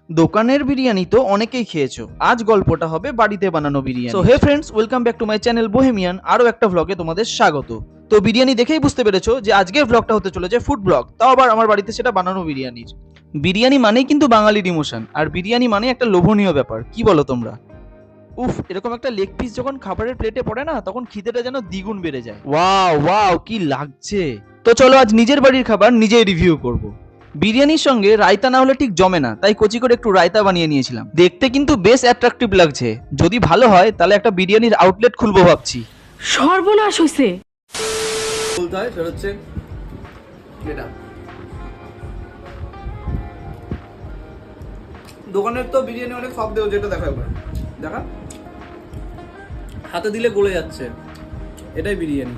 দোকানের বিরিয়ানি তো অনেকেই খেয়েছো, আজ গল্পটা হবে বাড়িতে বানানো biryani. So hey friends, welcome back to my channel Bohemian. আরো একটা ভ্লগে তোমাদের স্বাগত। তো বিরিয়ানি দেখেই বুঝতে পেরেছো যে আজকের ভ্লগটা হতে চলেছে ফুড ব্লগ, তাও আবার আমার বাড়িতে সেটা বানানো বিরিয়ানির। বিরিয়ানি মানেই কিন্তু বাঙালির ইমোশন, আর বিরিয়ানি মানে একটা লোভনীয় ব্যাপার, কি বলো তোমরা? উফ, এরকম একটা লেগ পিস যখন খাবারের প্লেটে পড়ে না, তখন খিদেটা যেন দ্বিগুণ বেড়ে যায়। ওয়াও ওয়াও, কি লাগছে! তো চলো আজ নিজের বাড়ির খাবার নিজেই রিভিউ করব। বিরিয়ানির সঙ্গে রায়তা না হলে ঠিক জমে না, তাই কচি করে একটু রায়তা বানিয়ে নিয়েছিলাম। দেখতে কিন্তু বেশ অ্যাট্রাকটিভ লাগছে। যদি ভালো হয় তাহলে একটা বিরিয়ানির আউটলেট খুলবো ভাবছি। সর্বনাশ হইছে। বলতে হয় সেটা হচ্ছে এটা দোকানের তো বিরিয়ানি অনেক সব দেও, যেটা দেখা একবার দেখা হাতে দিলে গলে যাচ্ছে, এটাই বিরিয়ানি।